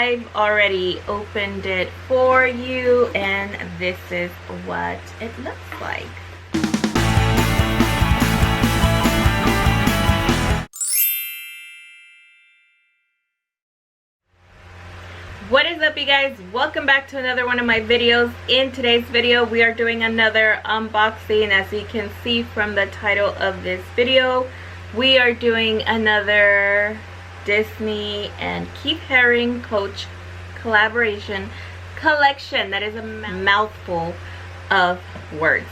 I've already opened it for you, and this is what it looks like. What is up, you guys? Welcome back to another one of my videos. In today's video, we are doing another unboxing. As you can see from the title of this video, we are doing another Disney and Keith Haring Coach collaboration collection. That is a mouthful of words.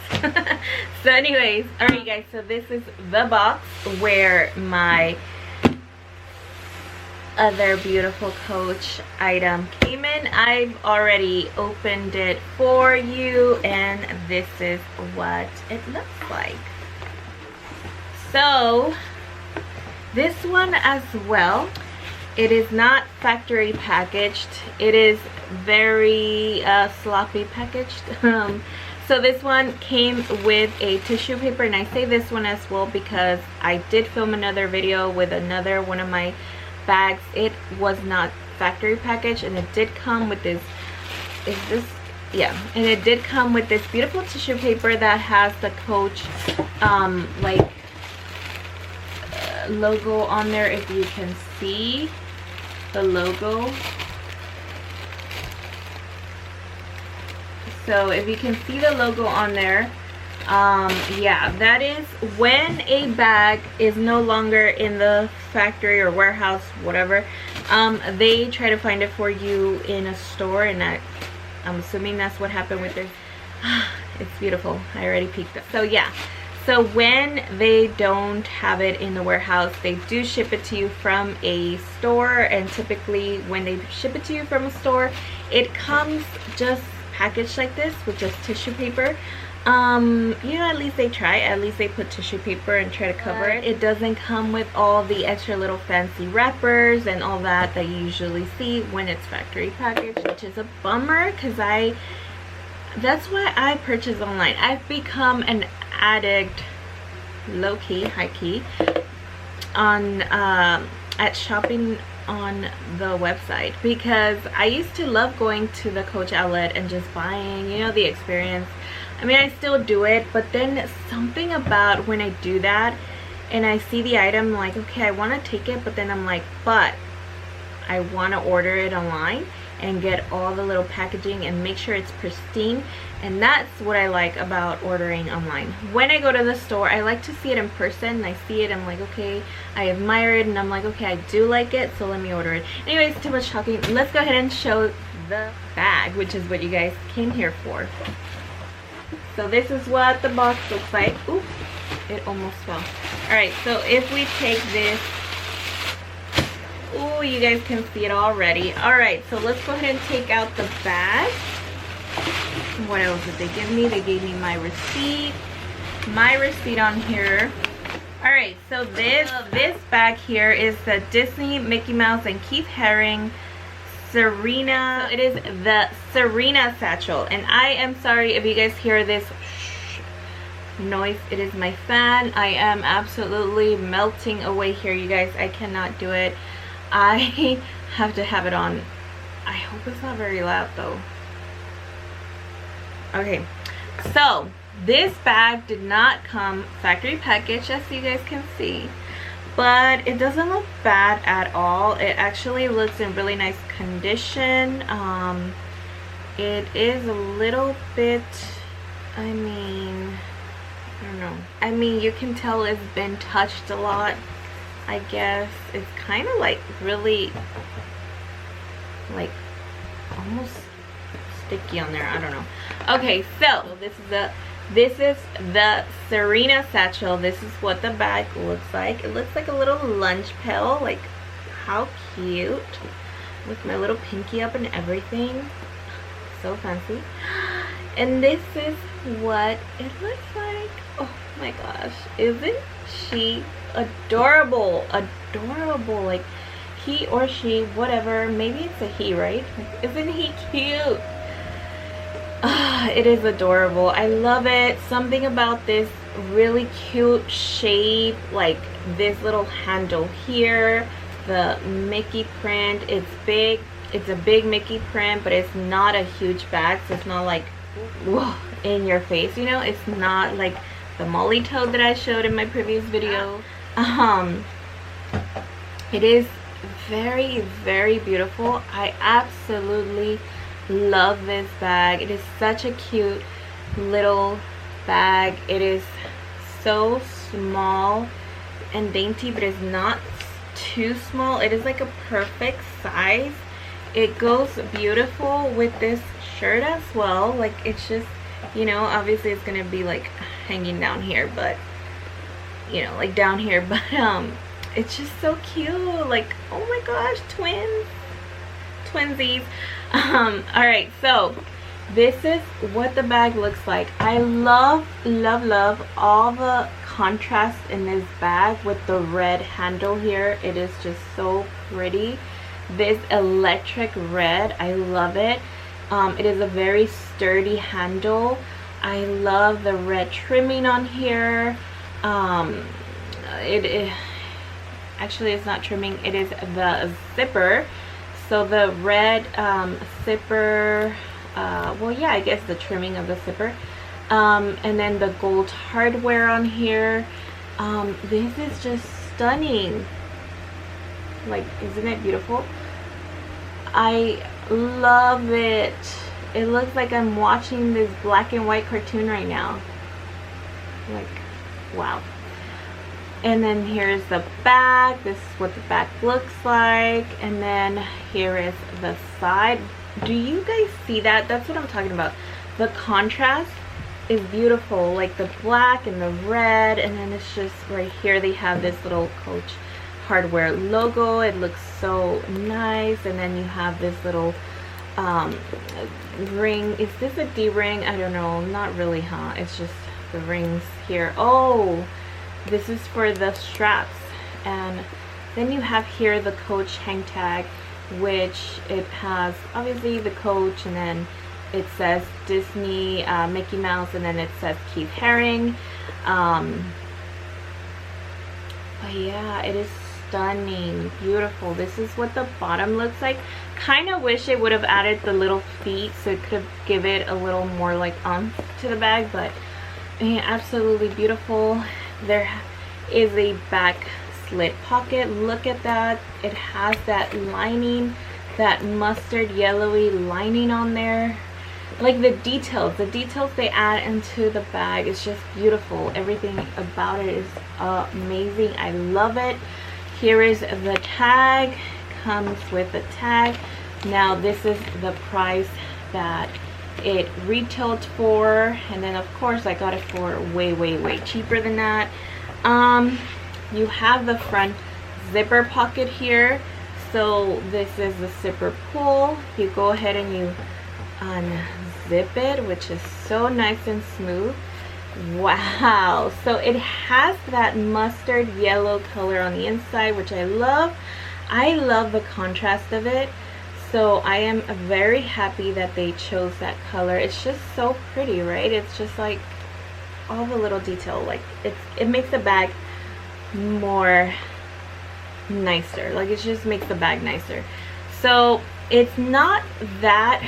So anyways, alright guys, so this is the box where my other beautiful Coach item came in. I've already opened it for you, and this is what it looks like. So this one as well, it is not factory packaged. It is very sloppy packaged. So this one came with a tissue paper, and I say this one as well because I did film another video with another one of my bags. It was not factory packaged, and it did come with this, and it did come with this beautiful tissue paper that has the Coach like logo on there. If you can see the logo, so if you can see the logo on there, yeah, that is when a bag is no longer in the factory or warehouse, whatever, they try to find it for you in a store, and that, I'm assuming that's what happened with this. It's beautiful. I already peeked it. So yeah, so when they don't have it in the warehouse, they do ship it to you from a store, and typically when they ship it to you from a store, it comes just packaged like this with just tissue paper. You know, at least they try. At least they put tissue paper and try to cover it. It doesn't come with all the extra little fancy wrappers and all that you usually see when it's factory packaged, which is a bummer, because that's why I purchase online. I've become an addict, low-key, high-key, on at shopping on the website, because I used to love going to the Coach outlet and just buying, you know, the experience. I mean, I still do it, but then something about when I do that and I see the item, like, okay, I want to take it, but then I'm like, but I want to order it online and get all the little packaging and make sure it's pristine. And that's what I like about ordering online. When I go to the store, I like to see it in person. I see it, I'm like, okay, I admire it, and I'm like, okay, I do like it, so let me order it. Anyways, too much talking. Let's go ahead and show the bag, which is what you guys came here for. So this is what the box looks like. Ooh, it almost fell. Alright, so if we take this, ooh, you guys can see it already. Alright, so let's go ahead and take out the bag. What else did they give me? They gave me my receipt. My receipt on here. Alright, so this bag here is the Disney, Mickey Mouse, and Keith Haring Serena. So it is the Serena Satchel, and I am sorry if you guys hear this noise. It is my fan. I am absolutely melting away here, you guys. I cannot do it. I have to have it on. I hope it's not very loud though. Okay, so this bag did not come factory packaged, as you guys can see, but it doesn't look bad at all. It actually looks in really nice condition. It is a little bit, I mean, I don't know. I mean, you can tell it's been touched a lot, I guess. It's kind of like really, like almost sticky on there. I don't know. Okay, so this is the Serena Satchel. This is what the bag looks like. It looks like a little lunch pail. Like, how cute, with my little pinky up and everything. So fancy. And this is what it looks like. Oh my gosh, isn't she adorable? Adorable. Like, he or she, whatever, maybe it's a he, right? Like, isn't he cute? It is adorable. I love it. Something about this really cute shape, like this little handle here, the Mickey print. It's big. It's a big Mickey print, but it's not a huge bag, so it's not like whoa, in your face, you know. It's not like the Molly tote that I showed in my previous video. It is very, very beautiful. I absolutely love this bag. It is such a cute little bag. It is so small and dainty, but it's not too small. It is like a perfect size. It goes beautiful with this shirt as well. Like, it's just, you know, obviously it's gonna be like hanging down here, but you know, like down here, but it's just so cute. Like, oh my gosh, twinsies. All right, so this is what the bag looks like. I love all the contrast in this bag with the red handle here. It is just so pretty. This electric red, I love it. It is a very sturdy handle. I love the red trimming on here. Actually, it's not trimming, it is the zipper. So the red zipper, well, yeah, I guess the trimming of the zipper, and then the gold hardware on here. This is just stunning. Like, isn't it beautiful? I love it. It looks like I'm watching this black and white cartoon right now. Like, wow. And then here's the back. This is what the back looks like. And then here is the side. Do you guys see that? That's what I'm talking about. The contrast is beautiful. Like the black and the red. And then it's just right here they have this little Coach hardware logo. It looks so nice. And then you have this little ring. Is this a D-ring? I don't know. Not really, huh? It's just the rings here. Oh, this is for the straps. And then you have here the Coach hang tag, which it has obviously the Coach, and then it says Disney, Mickey Mouse, and then it says Keith Haring. But yeah, it is stunning, beautiful. This is what the bottom looks like. Kind of wish it would have added the little feet so it could give it a little more like oomph to the bag, but yeah, absolutely beautiful. There is a back slit pocket. Look at that. It has that lining, that mustard yellowy lining on there. Like the details they add into the bag is just beautiful. Everything about it is amazing. I love it. Here is the tag. Comes with the tag. Now this is the price that it retailed for, and then of course I got it for way cheaper than that. You have the front zipper pocket here. So this is the zipper pull. You go ahead and you unzip it, which is so nice and smooth. Wow. So it has that mustard yellow color on the inside, which I love. I love the contrast of it. So I am very happy that they chose that color. It's just so pretty, right? It's just like all the little detail. Like it makes the bag more nicer. Like it just makes the bag nicer. So it's not that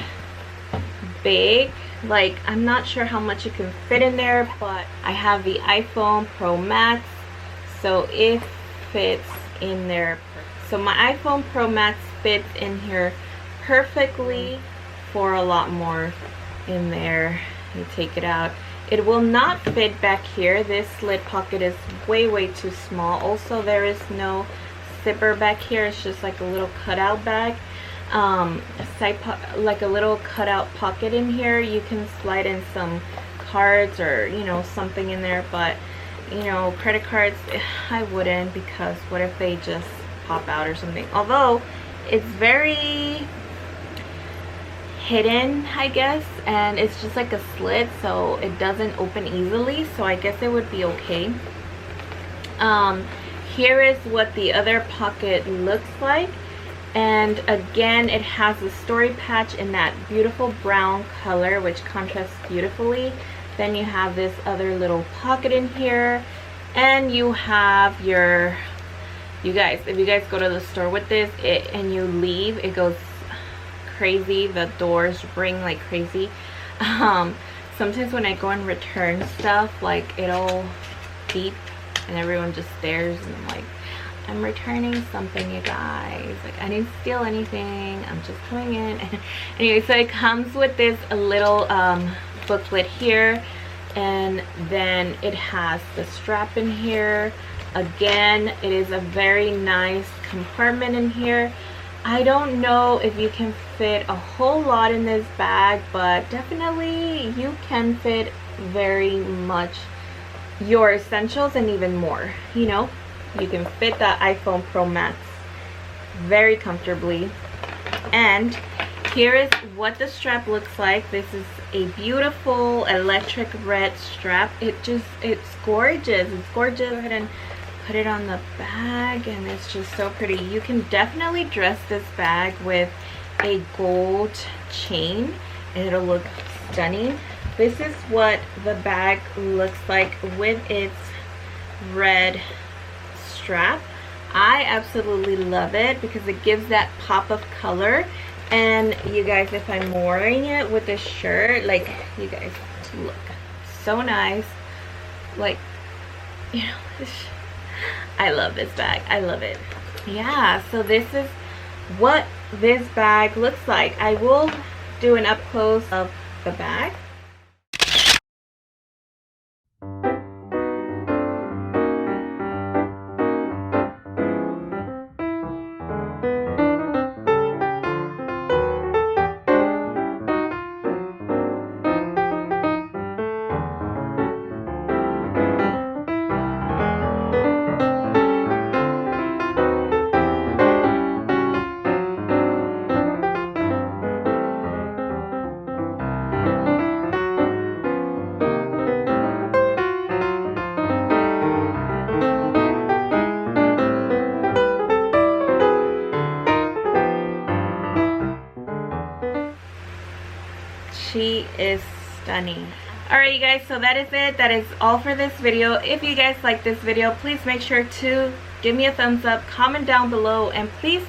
big. Like, I'm not sure how much it can fit in there, but I have the iPhone Pro Max, so it fits in there. So my iPhone Pro Max fits in here perfectly for a lot more in there. You take it out. It will not fit back here. This slit pocket is way too small. Also, there is no zipper back here. It's just like a little cutout bag. Like a little cutout pocket in here. You can slide in some cards or, you know, something in there, but, you know, credit cards, I wouldn't, because what if they just pop out or something. Although it's very hidden, I guess, and it's just like a slit, so it doesn't open easily, so I guess it would be okay. Here is what the other pocket looks like. And again, it has a story patch in that beautiful brown color, which contrasts beautifully. Then you have this other little pocket in here, and you have your, you guys, if you guys go to the store with this and you leave, it goes crazy. The doors ring like crazy. Sometimes when I go and return stuff, like it'll beep and everyone just stares, and I'm like, I'm returning something, you guys. Like, I didn't steal anything, I'm just coming in. Anyway, so it comes with this little booklet here, and then it has the strap in here. Again, it is a very nice compartment in here. I don't know if you can fit a whole lot in this bag, but definitely you can fit very much your essentials and even more. You know, you can fit the iPhone Pro Max very comfortably. And here is what the strap looks like. This is a beautiful electric red strap. It's gorgeous. It's gorgeous. Go ahead and put it on the bag, and it's just so pretty. You can definitely dress this bag with a gold chain and it'll look stunning. This is what the bag looks like with its red strap. I absolutely love it because it gives that pop of color. And you guys, if I'm wearing it with this shirt, like, you guys, look so nice. Like, you know, I love this bag. I love it. Yeah, so this is what this bag looks like. I will do an up close of the bag. She is stunning. Alright, you guys, so that is it. That is all for this video. If you guys like this video, please make sure to give me a thumbs up, comment down below, and please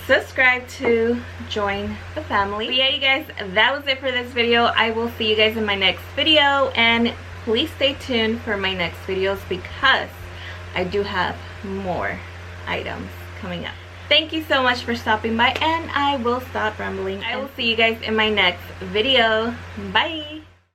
subscribe to join the family. But yeah, you guys, that was it for this video. I will see you guys in my next video, and please stay tuned for my next videos because I do have more items coming up. Thank you so much for stopping by, and I will stop rambling. I will see you guys in my next video. Bye!